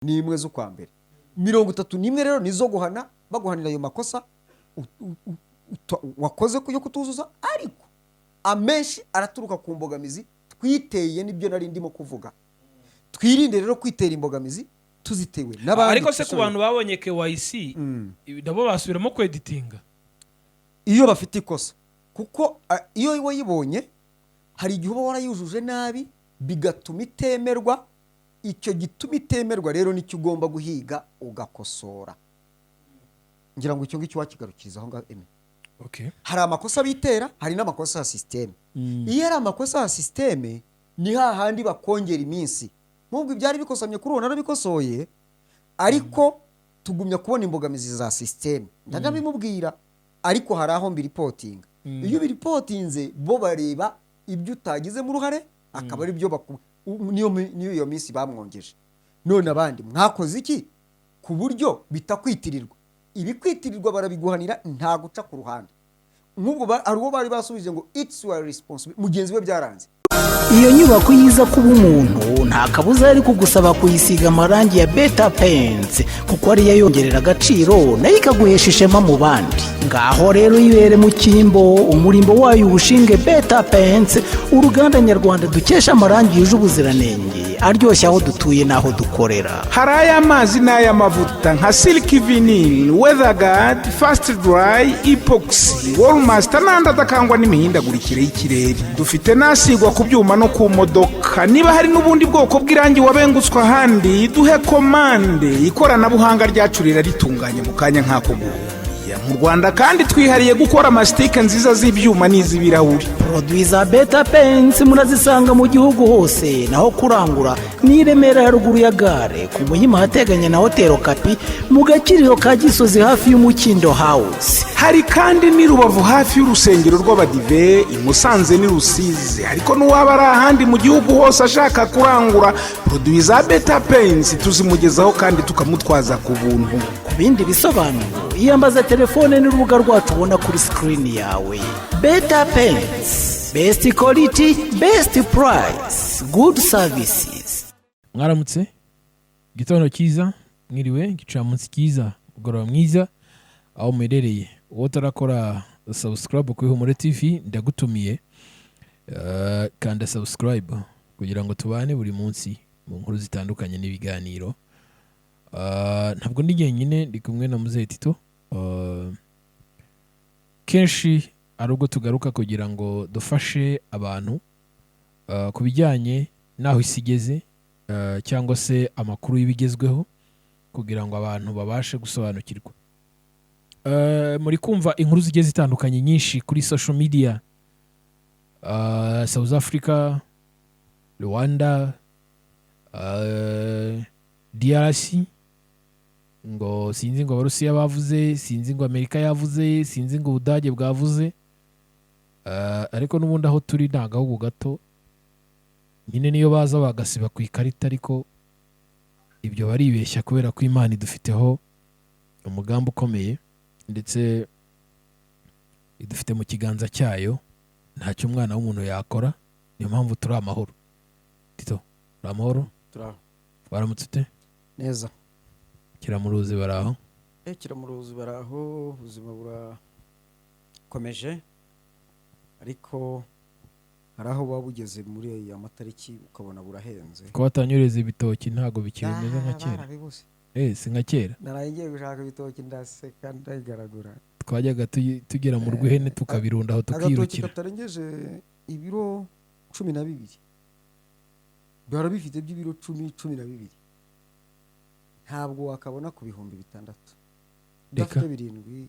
n'imwe z'ukwa mbere 31 rero nizo guhana baguhanira ayo makosa wakoze yo kutuzuza ariko amenshi araturuka ku mbogamizi twiteye nibyo nari ndimo kuvuga twirinde rero kwitera imbogamizi tuzitewe n'abandi ariko se ku bantu babonye KYC nabo basubiramo kweditinga iyo bafite ikosa kuko iyo wayibonye hari igihe uba warayujuje nabi bigatuma itemerwa icyo gituma itemerwa rero nicyo ugomba guhiga ugakosora ngira ngo icyo ngicyo wakigarukiriza aho ngaho okay. Hari amakosa bitera hari n'amakosa ya systeme iyo ari amakosa ya systeme ni hahandi bakongera iminsi nk'ubwo ibyari bikosamye kuri uwo narabikosoye ariko tugumya kubona imbogamizi za systeme ndagabimubwira ariko hari aho mbiripotinga iyo biripotinze bo bareba ibyo utagize mu ruhare akaba ari byo niyo iyo minsi bamwongeje none abandi mwakoze iki ku buryo bitakwitirirwa ibikwitirirwa barabiguhanira nta guca ku ruhande nk'ubwo ari uwo bari basubije ngo it's your responsibility mugenzi we byaranze iyo nyubako yiza kuba umuntu nta kabuza ari kugusaba kuyisiga amarangi ya Beta Paints kuko ari yongerera agaciro nayo ikaguhesha ishema mu bandi ngaho rero yibere mu kimbo umurimbo wayo ubushinge Beta Paints uruganda nyarwanda dukesha amarangi yuje ubuziranenge aryoshya aho dutuye naho dukorera hari ay'amazi n'ay'amavuta nka Silk Vinyl, Weatherguard, Fast Dry, Epoxy, Wallmaster n'andi adakangwa n'imihindagurikire y'ikirere dufite nasigwa ku byuma no ku modoka niba hari n'ubundi bwoko bw'irangi wabengutswa ahandi duhe komande ikoranabuhanga ryacu ritunganye mu kanya nk'ako mu Rwanda kandi twihariye gukora amasitike nziza z'ibyuma n'iz'ibirahuri produit za Beta Paints murazisanga mu gihugu hose naho kurangura ni Remera haruguru ya gare ku Muhima hateganye na Hotel Kapi mu Gakiriro ka Gisozi hafi y'Umukindo House hari kandi ni Rubavu hafi y'urusengero rw'Abadive i Musanze ni Rusizi ariko n'uwaba ari ahandi mu gihugu hose ashaka kurangura produit za Beta Paints tuzimugezaho kandi tukamutwaza ku buntu ku bindi bisobanuro iyambaza telefone n'urubuga rwacu ubona kuri screen yawe Beta Paints best quality best price good services. Mwaramutse gitondo cyiza mwiriwe gicamunsi cyiza ugoroba mwiza aho muherereye uwo tarakora subscribe ku Ihumure TV ndagutumiye kanda subscribe kugira ngo tubane buri munsi mu nkuru zitandukanye n'ibiganiro ntabwo ndi jyenyine ndi kumwe na Muzehe Tito kenshi ari ubwo tugaruka kugira ngo dufashe abantu ku bijyanye n'aho isi igeze cyangwa se amakuru y'ibigezweho kugira ngo abantu babashe gusobanukirwa muri kumva inkuru zigiye zitandukanye nyinshi kuri social media South Africa, Rwanda, DRC ngo sinzi ngo Abarusiya bavuze sinzi ngo Amerika yavuze sinzi ngo Ubudage bwavuze ariko n'ubundi aho turi ntagahugu gato nyine niyo baza bagasiba ku ikarita ariko ibyo baribeshya kubera ko Imana idufiteho umugambi ukomeye ndetse idufite mu kiganza cyayo ntacyo umwana w'umuntu yakora niyo mpamvu turi amahoro. Tito uri amahoro? Waramutse ute? Neza. Kiramuruzi baraho? Kiramuruzi baraho ubuzima burakomeje ariko hari aho babugeze muri aya matariki ukabona burahenze ko batanyureza ibitoki ntago bikiri neza nka kera. Si nka kera naragiye gushaka ibitoki ndaseka ndayigaragura twajyaga tugera mu rw'ihene tukabirunda aho tukirukira agatoki katarengeje ibiro 12 barabifite by'ibiro 10-12 ntabwo wakabona ku bihumbi 6 dafite 7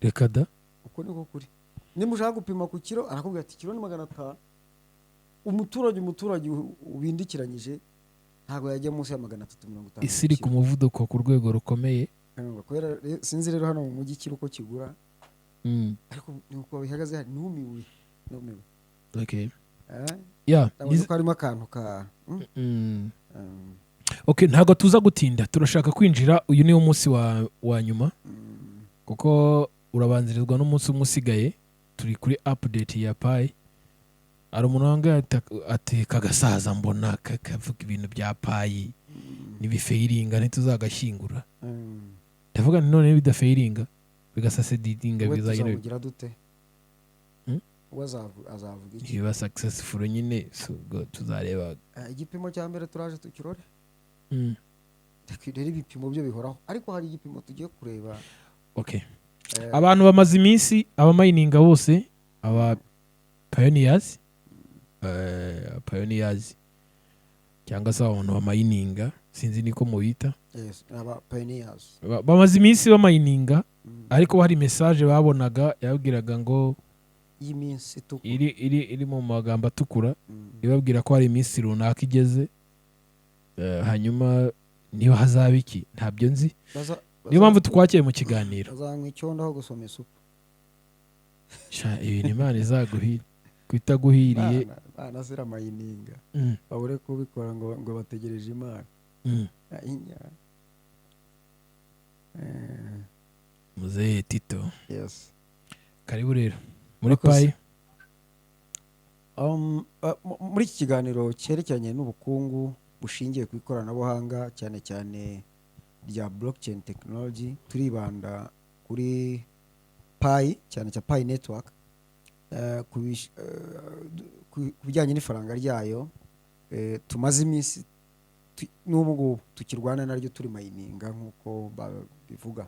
reka da uko niko kuri nimushaka gupima ku kilo arakubwira ati kilo ni 500 umuturage ubindikiranyije ntabwo yajya munsi ya 350 isiri ku muvuduko ku rwego rukomeye kubera sinzi rero hano mu mujyi kilo uko kigura ariko nuko bihagaze hari numiwe okay ko harimo akantu ka okay ntabwo tuza gutinda turashaka kwinjira uyu ni umunsi wa nyuma kuko urabanzirizwa n'umunsi umwe usigaye turi kuri update ya Pi ari umuntu wanga ati kagasaza mbona kavuga ibintu bya Pi nibifeiringa ntituzagashyingura ndavuga none bidafeiringa bigasasedinga bizagenda tuzavugira dute azavuga iki biba successful nyine tuzareba igipimo cya mbere turaje tukirore rero ibipimo byo bihoraho ariko hari igipimo tugiye kureba okay abantu bamaze iminsi abamayininga bose aba pioneers cyangwa se abantu bamayininga sinzi niko mubita aba pioneers bamaze iminsi bamayininga ariko hari message babonaga yabwiraga ngo y'iminsi iri mu magambo atukura ibabwira ko hari iminsi runaka igeze hanyuma niba hazaba iki ntabyo nzi niyo mpamvu twakeye mu kiganiro bazanywa icyondo aho gusoma isupu ibintu Imana izaguhira kwitaguhiriye bana zira mayininga babure kubikora ngo bategereje Imana Muzehe Tito yes karibu rero muri payi muri iki kiganiro cyerekeranye n'ubukungu bushingiye ku ikoranabuhanga cyane cyane rya blockchain technology turibanda kuri payi cyane cya payi network ku bijyanye n'ifaranga ryayo tumaze iminsi n'ubu ngubu tukirwana naryo turi mayininga nk'uko babivuga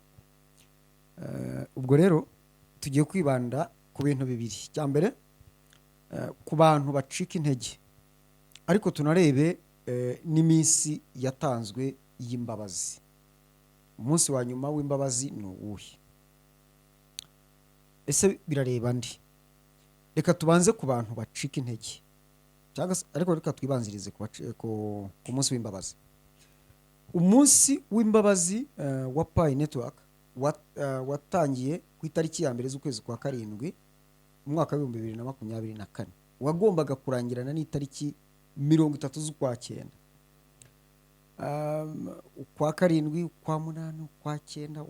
ubwo rero tugiye kwibanda ku bintu bibiri cya mbere ku bantu bacika intege ariko tunarebe n'iminsi yatanzwe y'imbabazi umunsi wa nyuma w'imbabazi ni uwuhe ese birareba ndi reka tubanze ku bantu bacika intege cyangwa ariko reka twibanzirize ku munsi w'imbabazi umunsi w'imbabazi wa Pi Network watangiye ku itariki ya mbere z'ukwezi kwa karindwi mu mwaka wa 2024 wagombaga kurangirana n'itariki 30 z'ukwa cyenda kwa karindwi kwa munani kwa cyenda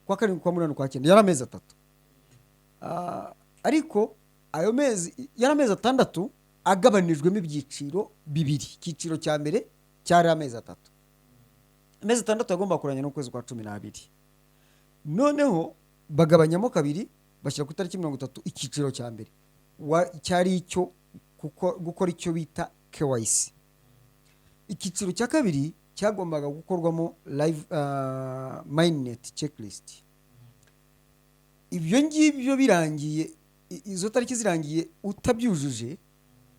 kwa karindwi kwa munani kwa cyenda yari amezi 3 ariko ayo mezi yari amezi 6 agabanijwemo ibyiciro bibiri icyiciro cya mbere cyari amezi 3 amezi 6 agomba kurangira no kwezi kwa 12 noneho bagabanyamo kabiri bashyira ku itariki 30 icyiciro cya mbere cyari icyo gukora icyo bita KYC icyiciro cya kabiri cyagombaga gukorwamo live mainnet checklist ibyo ngibyo birangiye izo tariki zirangiye utabyujuje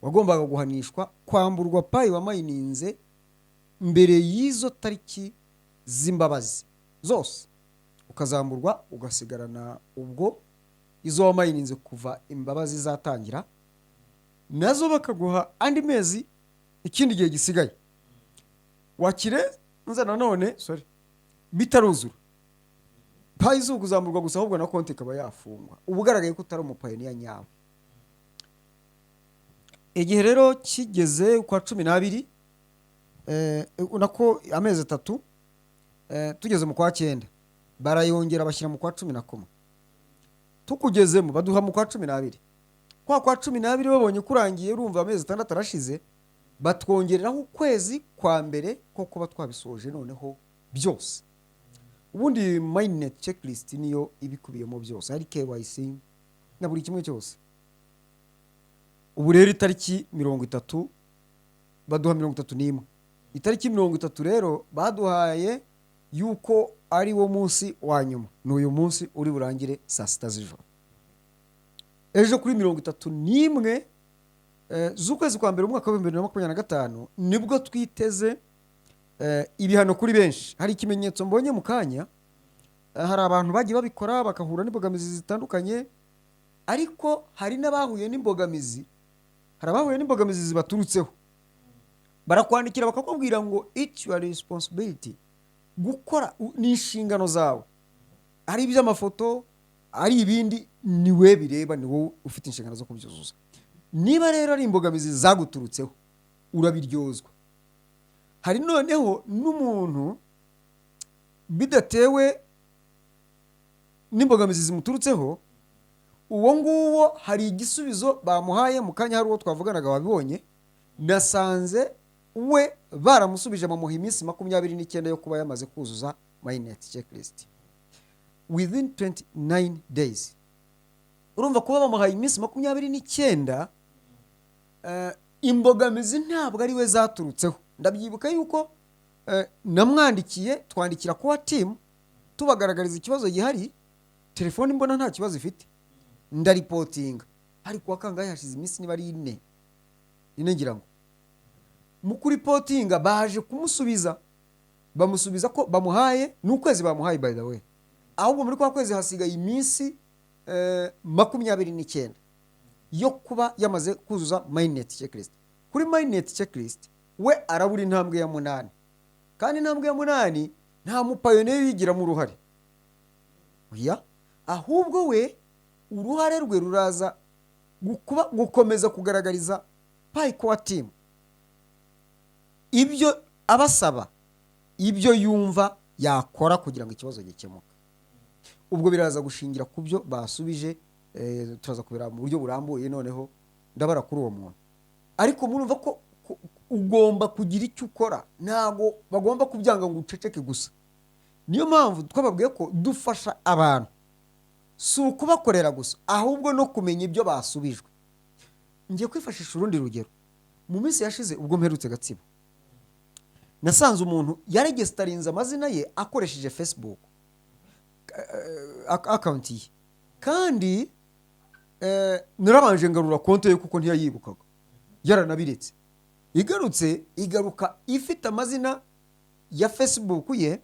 wagombaga guhanishwa kwamburwa payi wa mayininze mbere y'izo tariki z'imbabazi zose ukazamburwa ugasigarana ubwo izo wa mayininze kuva imbabazi zatangira nazo bakaguha andi mezi ikindi gihe gisigaye wakire nza nanone bitaruzura payi zo kuzamburwa gusa ahubwo na konti ikaba yafungwa ubugaragaye ko utari umupayiniya nyawe igihe rero kigeze kwa 12 unako amezi 3 tugeze mu kwa 9 barayongera bashyira mu kwa 11 tukugezemo baduha mu kwa 12 kwa 12 babonye kurangiye urumva amezi 6 arashize batwongereraho ukwezi kwa mbere ko kuba twabisoje noneho byose ubundi mainnet checklist niyo ibikubiyemo byose hari KYC na buri kimwe cyose ubu rero itariki 30 baduha 31 itariki 30 rero baduhaye yuko ari wo munsi wa nyuma n'uyu munsi uri burangire saa 6 z'ijoro ejo kuri 31 z'ukwezi kwa mbere umwaka wa 2025 nibwo twiteze ibihano kuri benshi hari ikimenyetso mbonye mu kanya hari abantu bagiye babikora bakahura n'imbogamizi zitandukanye ariko hari n'abahuye n'imbogamizi hari abahuye n'imbogamizi zibaturutseho barakwandikira bakakubwira ngo it's your responsibility gukora ni inshingano zawe ari iby'amafoto ari ibindi niwe bireba ni wowe ufite inshingano zo kubyuzuza niba rero ari imbogamizi zaguturutseho urabiryozwa hari noneho n'umuntu bidatewe n'imbogamizi zimuturutseho uwo nguwo hari igisubizo bamuhaye mu kanya hari uwo twavuganaga wabibonye nasanze we baramusubije bamuha iminsi 29 yo kuba yamaze kuzuza MyNet checklist within 29 days. Urumva kuba bamuhaye iminsi 29, imbogamizi ntabwo ari we zaturutseho. Ndabyibuka yuko namwandikiye, twandikira kuwa team tubagaragariza ikibazo gihari, telefone mbona nta kibazo ifite, ndaripotinga. Ariko wakangaye hashize iminsi niba ari 4 ngira ngo mu kuripotinga baje kumusubiza, bamusubiza ko bamuhaye n'ukwezi bamuhaye by the way, ahubwo muri kwa kwezi hasigaye iminsi 29 yo kuba yamaze kuzuza MyNet checklist. Kuri MyNet checklist we arabura intambwe ya 8, kandi intambwe ya 8 nta mupayoneri yigira mu ruhare, oya, ahubwo we uruhare rwe ruraza gukomeza kugaragariza Pi-Core team ibyo abasaba, ibyo yumva yakora kugira ngo ikibazo gikemuke. Ubwo biraza gushingira ku byo basubije, turaza kubira mu buryo burambuye noneho ndabara kuri uwo muntu. Ariko murumva ko ugomba kugira icyo ukora, ntago bagomba kubyanga ngo uceceke gusa. Niyo mpamvu twababwiye ko dufasha abantu si ukubakorera gusa, ahubwo no kumenya ibyo basubijwe. Ngiye kwifashisha urundi rugero. Mu minsi yashize ubwo mperutse Gatsibo, nasanze umuntu yaregestarinze amazina ye akoresheje Facebook account ye, kandi narabanje ngarura konto ye kuko ntiyayibukaga, yaranabiretse. Igaruka ifite amazina ya Facebook ye,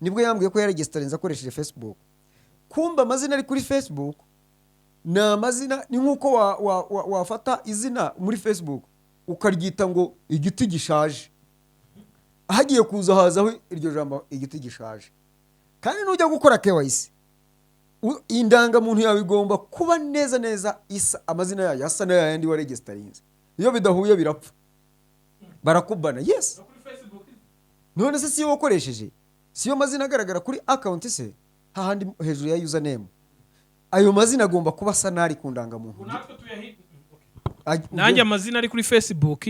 nibwo yambwiye ko yaregestarinze akoresheje Facebook. Kumba amazina ari kuri Facebook na amazina ni nkuko wafata izina muri Facebook ukaryita ngo igiti gishaje, hagiye kuza hazaho iryo jambo igiti gishaje. Kandi nujya gukora KYC, indangamuntu yawe igomba kuba neza isa amazina yayo asa na yandi wa registerinze. Iyo bidahuye birapfa, barakubana. Yes, none se siyo wakoresheje, siyo mazina agaragara kuri account se, hahandi hejuru ya username, ayo mazina agomba kuba asa nari ku ndangamuntu. Nanjye amazina ari kuri Facebook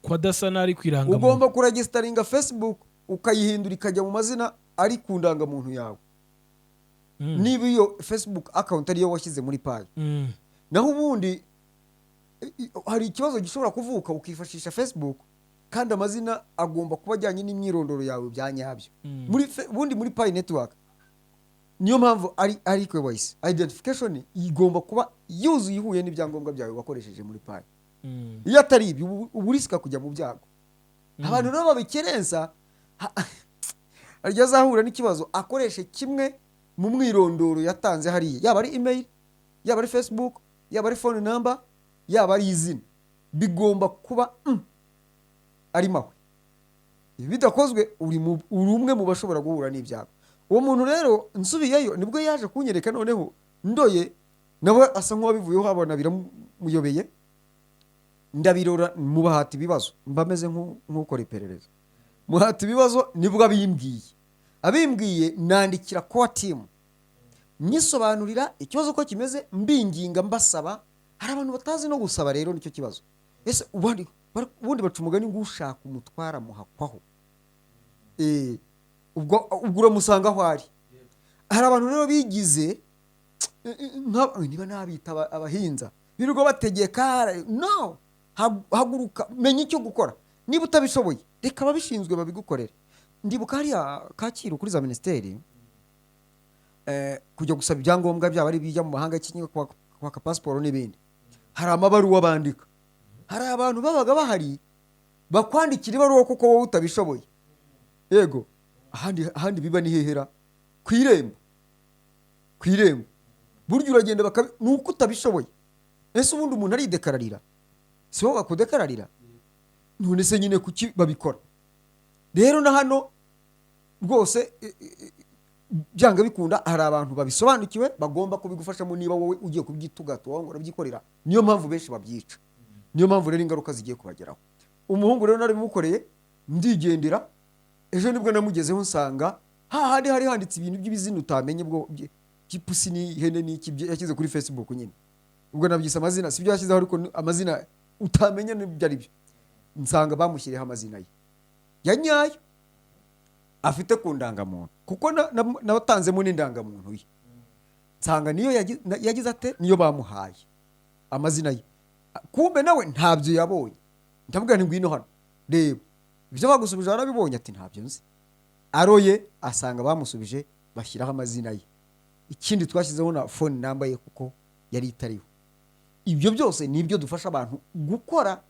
kwa dasa nari kwirangamuntu. Ugomba kuregisteringa Facebook ukayihindura ikajya mu mazina ari ku ndangamuntu yawe. Niba iyo Facebook account ariyo washyize muri Pi. Naho ubundi hari ikibazo gishobora kuvuka ukifashisha Facebook kandi amazina agomba kuba ajyanye n'imyirondoro yawe bya nyabyo. Muri Pi network niyo mpamvu ari KYC identification igomba kuba yuzuye ihuye n'ibyangombwa byawe wakoresheje muri Pi. Iyo atari ibi uburisika kujya mu byago. Abantu rero babikerensa arya zahura n'ikibazo akoreshe kimwe mu mwirondoro yatanze hariya, yaba ari email, yaba ari Facebook, yaba ari phone number, yaba ari izina, bigomba kuba ari mahwe. Bidakozwe uri umwe mu bashobora guhura n'ibyago. Uwo muntu rero nsubiyeyo nibwo yaje kunyereka noneho ndoye nawe asa nk'uwabivuyeho, habona biramuyobeye, ndabirora mu bahati ibibazo, mbameze nk'ukora iperereza. Muhati ibibazo nibwo abimbwiye nandikira kwa team nyisobanurira ikibazo ko kimeze, mbinginga mbasaba. Hari abantu batazi no gusaba, rero nicyo kibazo. Ese ubundi baca umugani ngo ushaka umutwara muhakwaho, ubwo uramusanga aho ari. Hari abantu rero bigize niba nabita abahinza birirwa bategeka, no, haguruka, menya icyo gukora. Niba utabishoboye reka ababishinzwe babigukorera. Ndibuka hariya Kacyiru kuri za ministeri kujya gusaba ibyangombwa byaba ari bijya mu mahanga cyangwa kwaka passport n'ibindi, hari amabaruwa bandika. Hari abantu babaga bahari bakwandikira ibaruwa kuko wowe utabishoboye. Yego, ahandi biba ni hehera ku irembo buryo uragenda nuko utabishoboye. Ese ubundi umuntu ari dekararira, si wowe bakudekararira? None se nyine kuki babikora? Rero na hano rwose byanga bikunda hari abantu babisobanukiwe bagomba kubigufashamo niba wowe ugiye kubyitugato wango urabyikorera. Niyo mpamvu benshi babyica, niyo mpamvu rero ingaruka zigiye kubageraho. Umuhungu rero nari bimukoreye ndigendera, ejo nibwo namugezeho nsanga hahandi hari handitse ibintu by'ibizina utamenye bwo kipusi ni hene ni iki yashyize kuri Facebook nyine. Ubwo nabyise amazina sibyo yashyizeho, ariko amazina utamenye n'ibyo ari byo. nsanga bamushyiriyeho amazina ye ya nyayo afite ku ndangamuntu kuko natanzemo n'indangamuntu ye, nsanga niyo yagize ate niyo bamuhaye amazina ye, kumbe nawe ntabyo yabonye. ndavuga nti ngwino hano reba ibyo bagusubije warabibonye, ati ntabyo nzi. aroye asanga bamusubije bashyiraho amazina ye, ikindi twashyizeho na phone number ye kuko yari itariho. ibyo byose ni ibyo dufasha abantu gukora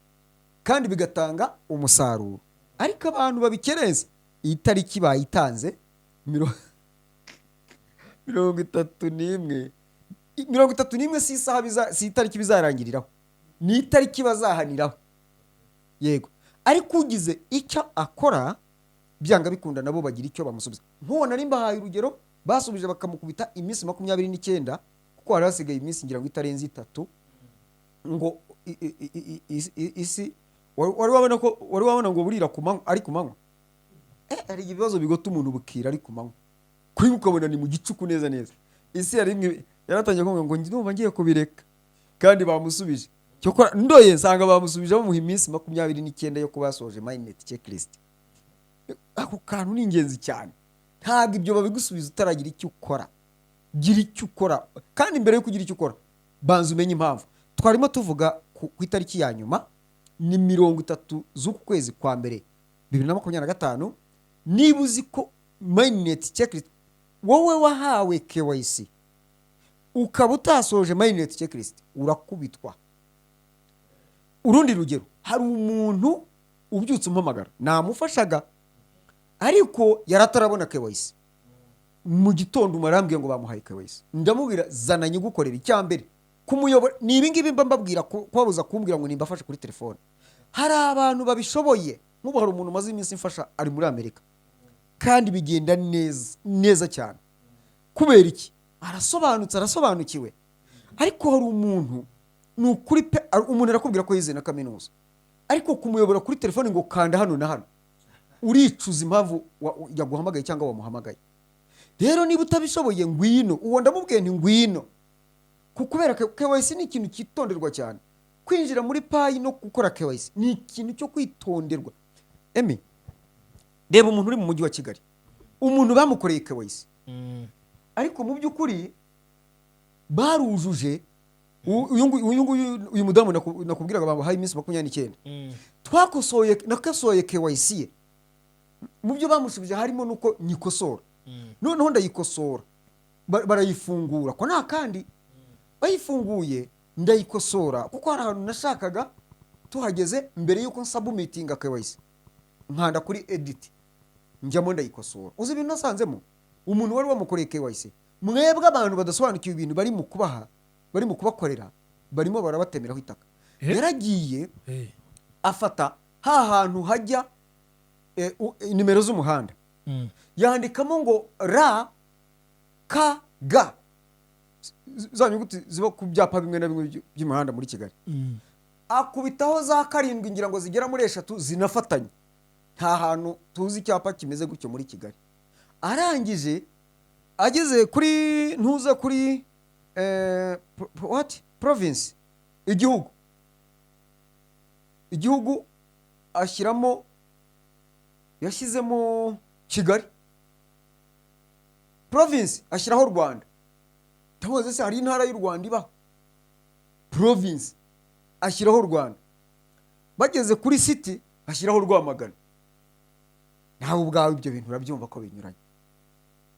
kandi bigatanga umusaruro, ariko abantu babikerenza. iyi tariki bayitanze 31 si isaha si itariki bizarangiriraho, ni itariki bazahaniraho. yego, ariko ugize icyo akora byanga bikunda nabo bagira icyo bamusubiza. nkubona ari mbahaye urugero, basubije bakamukubita iminsi 29 kuko hari hasigaye iminsi ngira ngo itarenze 3 ngo isi wari wabona ngo burira ku manywa, ari ku manywa. hari ibibazo bigota umuntu bukira ari ku manywa, kuri ukabona ni mu gicuku neza neza. isi yaratangiye kuvuga ngo ndumva ngiye kubireka, kandi bamusubije cyokora ndoye nsanga bamusubije bamuha iminsi 29 yo kubasoje mindnet checklist. ako kantu ni ingenzi cyane, ntabwo ibyo babigusubiza utaragira icyo ukora. gira icyo ukora, kandi mbere yo kugira icyo ukora banza umenye impamvu. twarimo tuvuga ku itariki ya nyuma ni 30 z'uku kwezi kwa mbere 2025. niba uzi ko mindnet checklist wowe wahawe KYC ukaba utasoje mindnet checklist urakubitwa. urundi rugero, hari umuntu ubyutse umpamagara namufashaga ariko yaratarabona KYC, mu gitondo umarambwiye ngo bamuhaye KYC, ndamubwira zana nyigukorera icyambere kumuyobora. ni ibingibi mba mbabwira kwabuza kumbwira ngo nimbafashe kuri telefone. hari abantu babishoboye, nk'ubu hari umuntu umaze iminsi mfasha ari muri Amerika kandi bigenda neza cyane. kubera iki? arasobanukiwe. ariko hari umuntu ni ukuri pe, umuntu arakubwira ko yize na kaminuza, ariko kumuyobora kuri telefone ngo kanda hano na hano, uricuza impamvu yaguhamagaye cyangwa wamuhamagaye. rero niba utabishoboye ngwino, uwo ndamubwiye nti ngwino, kubera KYC ni ikintu cyitonderwa cyane. kwinjira muri payi no gukora KYC ni ikintu cyo kwitonderwa. reba umuntu uri mu mujyi wa Kigali, umuntu bamukoreye KYC ariko mu by'ukuri barujuje. uyu mudamu nakubwiraga bamuhaye iminsi 29. nakasoye KYC ye, mu byo bamushubije harimo nuko nyikosora. noneho ndayikosora, barayifungura ko nta kandi bayifunguye ndayikosora kuko hari ahantu nashakaga tuhageze mbere yuko nsubmitinga KYC, nkanda kuri edit njyamo ndayikosora. uzi ibintu nasanzemo umuntu wari wamukoreye KYC. mwebwe abantu badasobanukiwe ibintu bari mu kubakorera barimo barabatemeraho itaka. yaragiye afata hantu hajya nimero z'umuhanda, yandikamo ngo ra ka ga, za nyuguti ziba ku byapa bimwe na bimwe by'umuhanda muri Kigali. akubitaho za 7 ngira ngo zigera muri 3 zinafatanye. nta hantu tuzi icyapa kimeze gutyo muri Kigali. arangije ageze kuri ntuza kuri province, igihugu yashyizemo Kigali, province ashyiraho Rwanda. tamuze se hari intara y'u Rwanda ibaho? province ashyiraho Rwanda. bageze kuri city ashyiraho Rwamagana. nawe ubwawe ibyo bintu urabyumva ko binyuranye,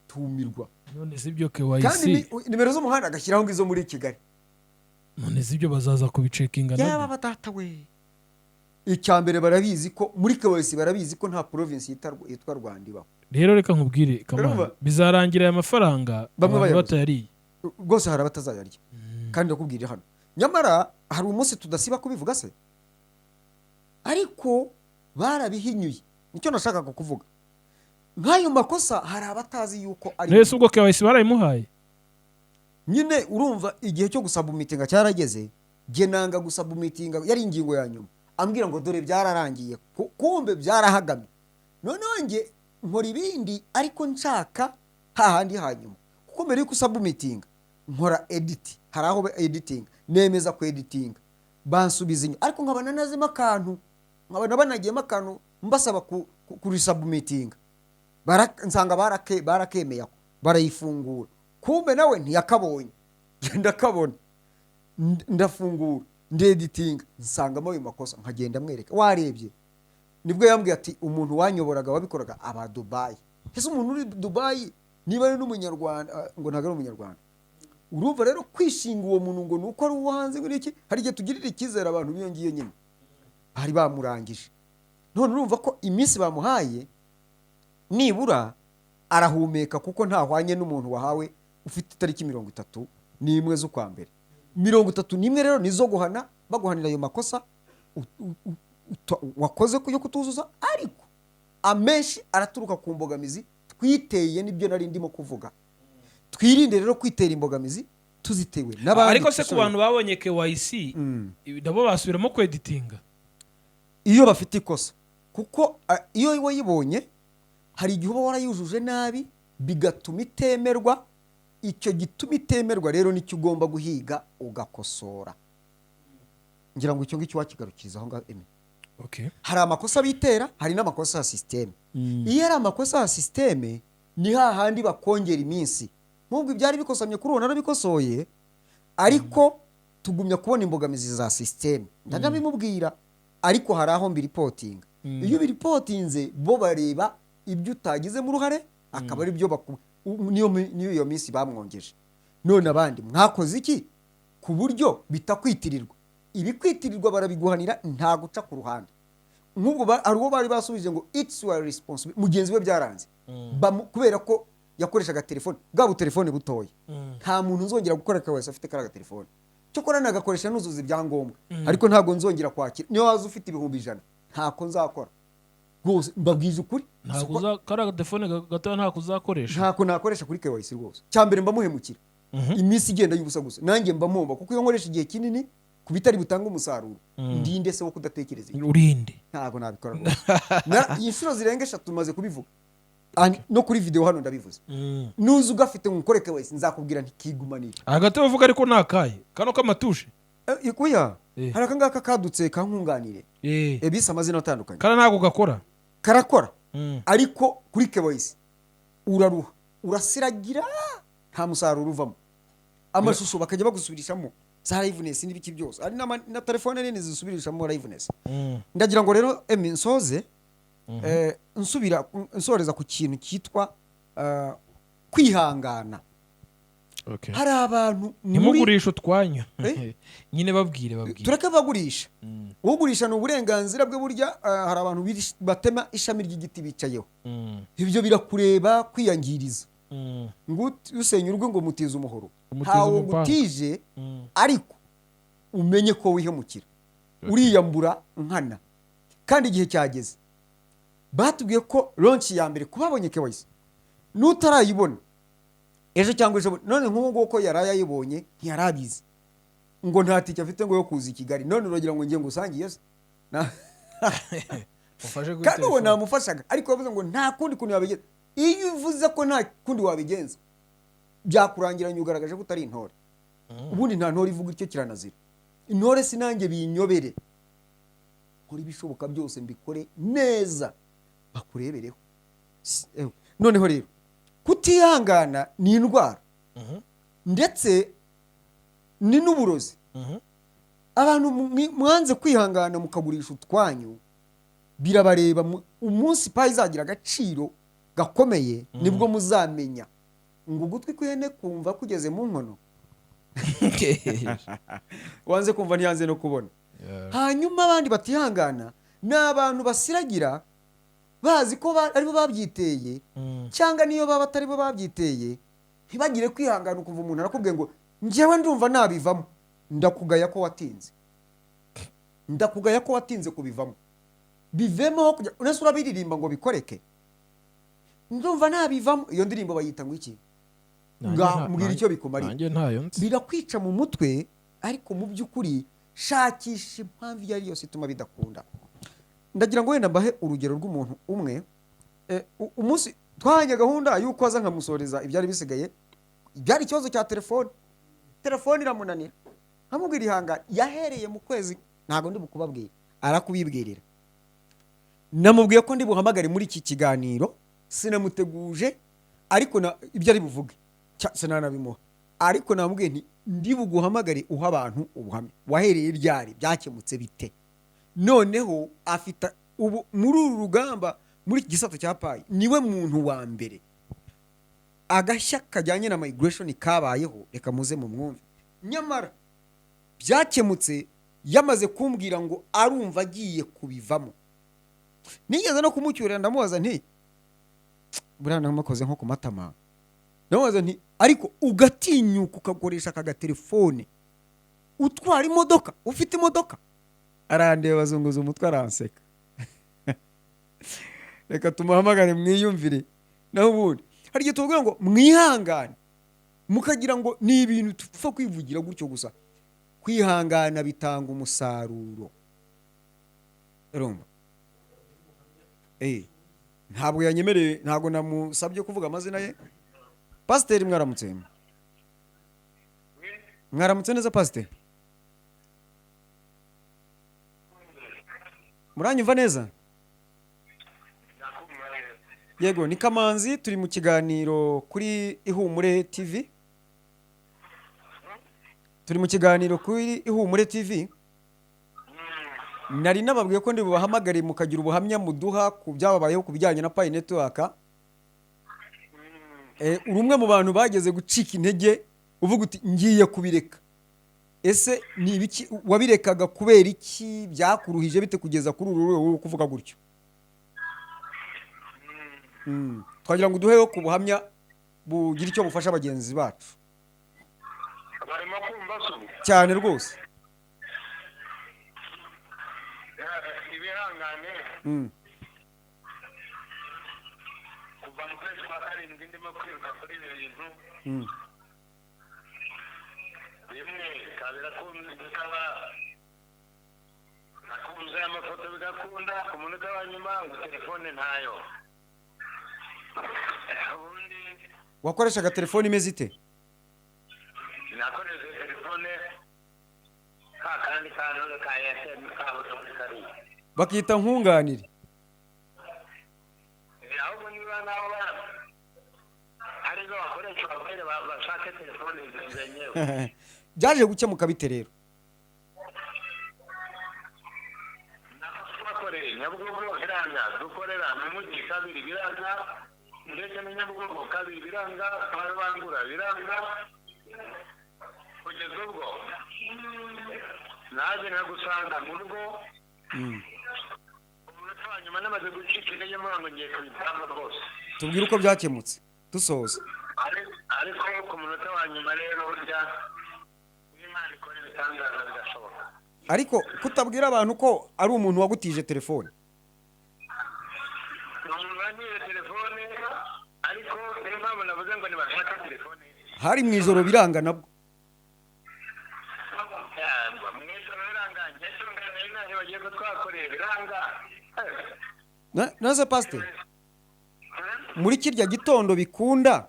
tumirwa. none sibyo KYC kandi nimero z'umuhanda agashyiraho ngizo muri Kigali. none sibyo bazaza kubicekinga yaba batata we. icyambere barabizi ko muri KYC barabizi ko nta province yitwa Rwanda ibaho. rero reka nkubwire Kamana, bizarangira aya mafaranga abantu batayariye rwose. hari abatazayarya kandi ndakubwira hano. nyamara hari umunsi tudasiba kubivuga se, ariko barabihinyuye. nicyo nashakaga kuvuga. nk'ayo makosa hari abatazi yuko ari nese ubwo KYC barayimuhaye. nyine urumva igihe cyo gusubmitinga cyarageze, nge nanga gusubmitinga, yari ingingo ya nyuma. ambwira ngo dore byararangiye, kumbe byarahagamye. noneho nge nkora ibindi ariko nshaka hahandi hanyuma, kuko mbere yuko submitinga nkora edit, hari aho editing nemeza ku editing bansubiza inyuma, ariko nkabana nazima akantu nkabona banagiyemo akantu mbasaba kurisubmitinga nsanga barakemeye ako barayifungura kumbe nawe ntiyakabonye ndakabona ndafungura ndeditinga nsangamo ayo makosa nkagenda mwereka warebye nibwo yambwiye ati umuntu wanyoboraga wabikoraga aba Dubai ese umuntu uri Dubai niba ari n'umunyarwanda ngo ntago ari umunyarwanda urumva rero kwishinga uwo muntu ngo nuko ari uwo hanze ngo iki hari igihe tugirira icyizere abantu biyongiye nyine bari bamurangije none urumva ko iminsi bamuhaye nibura arahumeka kuko ntahwanye n'umuntu wahawe ufite itariki 31 z'ukwa mbere 31 rero nizo guhana baguhanira ayo makosa wakoze yo kutuzuza ariko amenshi araturuka ku mbogamizi twiteye nibyo nari ndimo kuvuga twirinde rero kwitera imbogamizi tuzitewe n'abandi ariko se ku bantu babonye KYC nabo basubiramo kweditinga iyo bafite ikosa kuko iyo wayibonye hari igihe uba warayujuje nabi bigatuma itemerwa icyo gituma itemerwa rero nicyo ugomba guhiga ugakosora ngira ngo icyo ngicyo wakigarukiriza aho ngaho hari amakosa bitera hari n'amakosa ya systeme iyo ari amakosa ya systeme ni hahandi bakongera iminsi nk'ubwo ibyari bikosamye kuri uwo narabikosoye ariko tugumya kubona imbogamizi za systeme ndabimubwira ariko hari aho mbiripotinga iyo biripotinze bo bareba ibyo utagizemo uruhare akaba ari byo niyo iyo minsi bamwongeje none abandi mwakoze iki ku buryo bitakwitirirwa ibikwitirirwa barabiguhanira nta guca ku ruhande nk'ubwo ari uwo bari basubije ngo it's your responsibility mugenzi we byaranze kubera ko yakoreshaga telefone bwa telefone butoya nta muntu nzongera gukora wese afite karaga telefone cyo kora nagakoresha nuzuza ibyangombwa ariko ntago nzongera kwakira niyo waza ufite 100 ntako nzakora rwose mbabwije ukuri ntago karaga telefone gato ntako uzakoresha ntako nakoresha kuri KYC rwose cyambere mbamuhemukira iminsi igenda y'ubusa gusa nanjye mbamomba kuko iyo nkoresha igihe kinini kubitari butanga umusaruro ndinde se wo kudatekereza urinde ntago nabikora rwose inshuro zirenga 3 tumaze kubivuga no kuri video hano ndabivuze nuzu ugafite ngukore KYC nzakubwira ntikigumanira hagati bavuga ariko nakaye kano kamatushe ikuya hari akangaka kadutse kankunganire ebisa amazina atandukanye kana ntago gakora karakora ariko kuri KYC uraruha urasiragira nta musaruro uvamo amashusho bakajya bagusubirishamo za liveness n'ibiki byose ari na telefone nini zisubirishamo liveness ndagira ngo rero nsoze nsoreza ku kintu cyitwa kwihangana hari abantu ntimugurisha utwanyu nyine babwire tureke bagurisha ugurisha ni uburenganzira bwe burya hari abantu batema ishami ry'igiti bicayeho ibyo birakureba kwiyangiriza ngo usenya urugo ngo mutize umuhoro ntawo gutije ariko umenye ko wihemukira uriyambura nkana kandi igihe cyageze batubwiye ko launch ya mbere kubabonye KYC nutarayibona ejo cyangwa ejo none nk'ubu ko yarayayibonye ntiyarabizi ngo nta tike afite ngo yo kuza i Kigali none uragira ngo ngiye ngusangiye se kandi uwo namufashaga ariko bavuze ngo nta kundi kuntu yabigenza iyo uvuze ko nta kundi wabigenza byakurangira nyugaragaje ko utari intore ubundi nta ntore ivuga icyo kiranazira intore sinange binyobere kuri bishoboka byose mbikore neza bakurebereho noneho rero kutihangana ni indwara ndetse ni n'uburozi abantu mwanze kwihangana mukagurisha utwanyu birabareba umunsi pa izagira agaciro gakomeye nibwo muzamenya ngo ugutwi kwihene kumva kugeze mu nkono wanze kumva ntiyanze no kubona hanyuma abandi batihangana ni abantu basiragira bazi ko aribo babyiteye cyangwa niyo baba atari bo babyiteye ntibagire kwihangana ukumva umuntu arakubwiye ngo njyewe ndumva nabivamo ndakugaya ko watinze kubivamo bivemo kujya unese urabiririmba ngo bikoreke ndumva nabivamo iyo ndirimbo bayita ngo iki mbwira icyo bikumarira birakwica mu mutwe ariko mu by'ukuri shakisha impamvu iyo ari yose ituma bidakunda ndagira ngo wenda mbahe urugero rw'umuntu umwe umunsi twahanye gahunda yuko aza nkamusoreza ibyari bisigaye byari ikibazo cya telefone iramunanira nkamubwira ihangane yahereye mu kwezi ntago ndi bukubabwira arakubibwirira namubwiye ko ndi buhamagare muri iki kiganiro, sinamuteguje ariko ibyo ari buvuge sinanabimuha, ariko namubwiye nti ndi buguhamagare uha abantu ubuhamya, wahereye ryari, byakemutse bite. Noneho afite ubu muri uru rugamba muri iki gisato cya payi niwe muntu wa mbere agashya kajyanye na migration kabayeho, reka muze mu mwumve. Nyamara byakemutse yamaze kumbwira ngo arumva agiye kubivamo. Nigeze no kumucyurira ndamubaza nti buriya namakoze nko ku matama, ndamubaza nti ariko ugatinyuka ukakoresha aka telefone utwara imodoka, ufite imodoka? Arandeba bazunguza umutwe aranseka. Reka tumuhamagare mwiyumvire. Naho ubundi hari igihe tuvuga ngo mwihangane mukagira ngo ni ibintu tupfa kwivugira gutyo gusa. Kwihangana bitanga umusaruro. Urumva? Ntabwo yanyemereye, ntabwo namusabye kuvuga amazina ye. Pasiteri mwaramutse? Mwaramutse neza pasiteri? Muranyumva neza? Yego, ni Kamanzi, turi mu kiganiro kuri Ihumure TV. Turi mu kiganiro kuri Ihumure TV. Nari nababwiye ko ndi bubahamagare mukagira ubuhamya muduha ku byababayeho ku bijyanye na Pi Network. Urumwe mu bantu bageze gucika intege uvuga uti ngiye kubireka. Ese ni ibiki wabirekaga kubera iki, byakuruhije bite kugeza kuri uru rwego kuvuga gutyo? Twagira ngo duheho ku buhamya bugira icyo bufasha abagenzi bacu. Barimo kumva cyane rwose. Ibihangane kuva mu kwezi kwa karindwi ndimo kwiruka kuri ibi bintu bimwe kabira bikaba nakunze amafoto bigakunda ku munota wa nyuma ngo telefone ntayo. Wakoreshaga telefone imeze ite? Nakoresha telefone kandi kantu ka Airtel kari bakita nkunganire. Ahubwo niba naho arizo bakoresha abere bashaka telefone zenyewe. Byaje gukemuka bite rero? Nakoreye Nyabugogo biranga, dukorera mu mujyi kabiri biranga, ndetse na Nyabugogo kabiri biranga, Rubangura biranga. Kugeza ubwo naje nkagusanga mu rugo umunota wa nyuma namaze gucika intege ngo ngiye kubitanga rwose. Tubwire uko byakemutse dusoza. Ariko ku munota wa nyuma rero burya Imana ikora ibitangaza bigashoboka. Ariko kutabwira abantu ko ari umuntu wagutije telefone. Umuntu wanyije telefone ariko niyo mpamvu navuze ngo nibashaka telefone. Hari mu ijoro biranga nabwo. Naze pastor muri kirya gitondo bikunda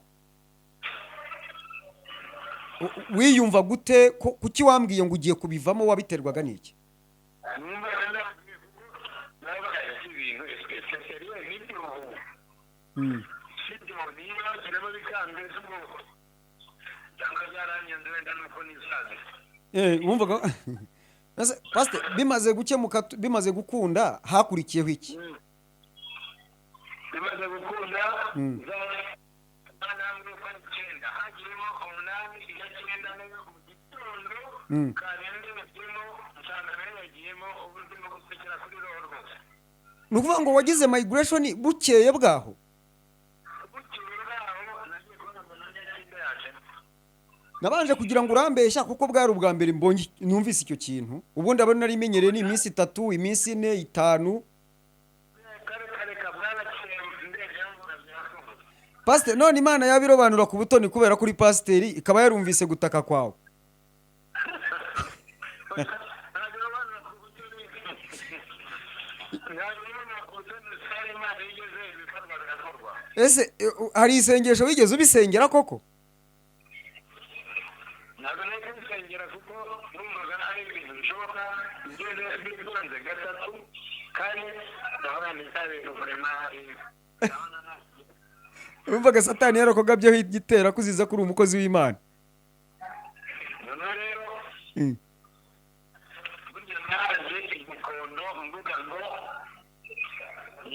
wiyumva gute, kuki wambwiye ngo ugiye kubivamo, wabiterwaga n'iki? Wumvaga pastor bimaze gukemuka, bimaze gukunda, hakurikiyeho iki? Bimaze gukunda banambwe ko cyenda hagirimo umunani icyenda n'yo mu gitondo karende bagirimo usanga bari bagiyemo ubuzima gusekera kuri roho rwose. Nukuvuga ngo wagize migration bukeye bwaho? Nabanje kugira ngo urambeshya kuko bwari ubwa mbere mbonye numvise icyo kintu. Ubundi abone nari menyereye ni iminsi 3, iminsi 4, 5. Pastor, none Imana yabirobanura ku butoni kubera kuri pasiteri ikaba yarumvise gutaka kwawe. Ese hari isengesho wigeze ubisengera koko? Ntabwo nari kubisengera kuko numvaga ari ibintu bishoboka, ngeze bitonze gatatu kandi ndabona nizabera umurima Urumvaga Satani yarokogabyeho igitera kuziza kuri umukozi w'Imana. noneho rero burya naje igikondo mvuga ngo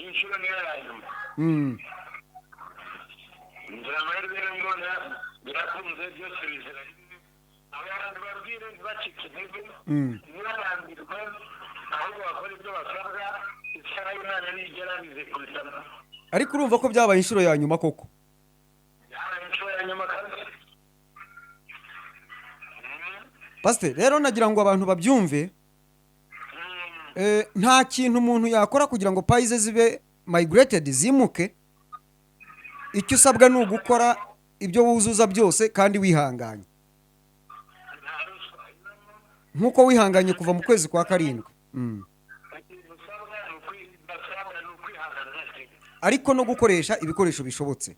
inshuro niyo yanyuma ngira amahirwe rero mbona birakunze byose bizira abantu babwire ntibacike intege ntibarambirwe ahubwo bakora ibyo basabwa isaha y'Imana nigera bizikubitana. Ariko urumva ko byabaye inshuro ya nyuma koko. Byabaye inshuro ya nyuma kandi Pastor, rero nagira ngo abantu babyumve nta kintu umuntu yakora kugira ngo payize zibe migrated zimuke. Icyo usabwa ni ugukora ibyo wuzuza byose kandi wihanganye. Nkuko wihanganye kuva mu kwezi kwa 7. Ariko no gukoresha ibikoresho bishobotse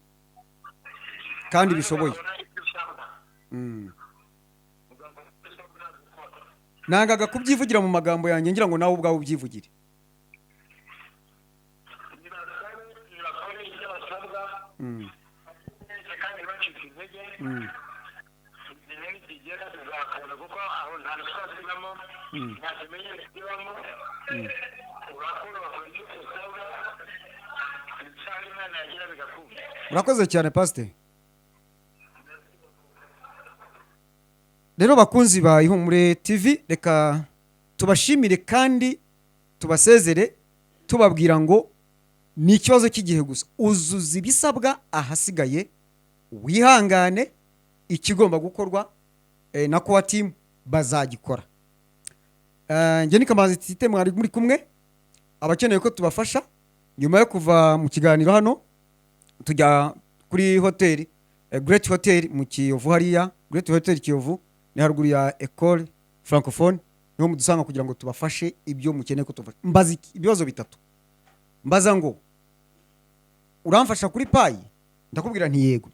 kandi bishoboye. Nangaga kubyivugira mu magambo yanjye ngira ngo nawe ubwawe ubyivugire. Murakoze cyane Pastor. Rero bakunzi ba Ihumure TV, reka tubashimire kandi tubasezere tubabwira ngo ni ikibazo cy'igihe gusa. Uzuza ibisabwa ahasigaye wihangane, ikigomba gukorwa na kwa team bazagikora. Nge ni Kamanzi Tite mwari muri kumwe, abakeneye ko tubafasha nyuma yo kuva mu kiganiro hano tujya kuri hotel Great Hotel mu Kiyovu hariya. Great Hotel Kiyovu ni haruguru ya Ecole Francophone, niho mudusanga kugira ngo tubafashe ibyo mukeneye ko tubafasha. Mbaza ibibazo bitatu. Mbaza ngo uramfasha kuri payi? Ndakubwira nti yego.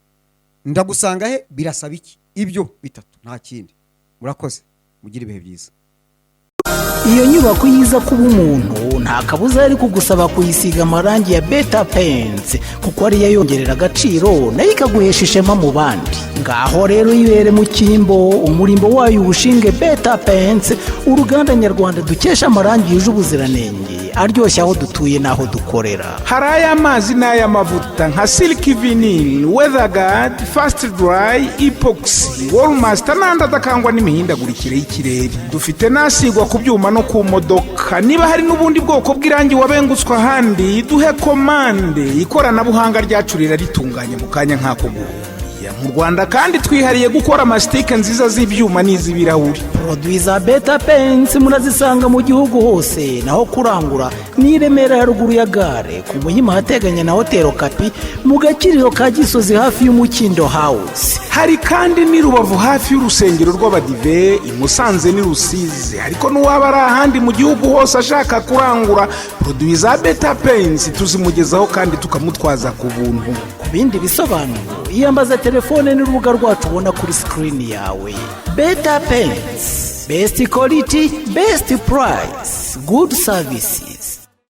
Ndagusanga he? Birasaba iki? Ibyo bitatu nta kindi. Murakoze, mugire ibihe byiza. Iyo nyubako yiza kuba umuntu nta kabuza ari kugusaba kuyisiga amarangi ya Beta Paints kuko ari yongerera agaciro nayo ikaguhesha ishema mu bandi. Ngaho rero yibere mu Kimbo, umurimbo wayo ubushinge Beta Paints, uruganda nyarwanda dukesha amarangi yuje ubuziranenge aryoshya aho dutuye naho dukorera. Hari ay'amazi n'ay'amavuta nka Silk Vinyl, Weatherguard, Fast Dry, Epoxy, Wallmaster n'andi adakangwa n'imihindagurikire y'ikirere. Dufite nasigwa ku byuma no ku modoka. Niba hari n'ubundi bwoko bw'irangi wabengutswa ahandi, duhe komande. Ikoranabuhanga ryacu ritunganye mu kanya nk'ako mu Rwanda kandi twihariye gukora amastike nziza z'ibyuma n'iz'ibirahuri. Produit za Beta Paints murazisanga mu gihugu hose, naho kurangura ni Remera haruguru ya gare ku Muhima hateganya na Hotel Kapi mu Gakiriro ka Gisozi hafi y'Umukindo House. Hari kandi ni Rubavu hafi y'urusengero rw'Abadive, i Musanze ni Rusizi. Ariko n'uwaba ari ahandi mu gihugu hose ashaka kurangura produit za Beta Paints tuzimugezaho kandi tukamutwaza ku buntu. Ku bindi bisobanuro iyambaza telefone n'urubuga rwacu ubona kuri screen yawe. Beta Paints, best quality, best price, good service.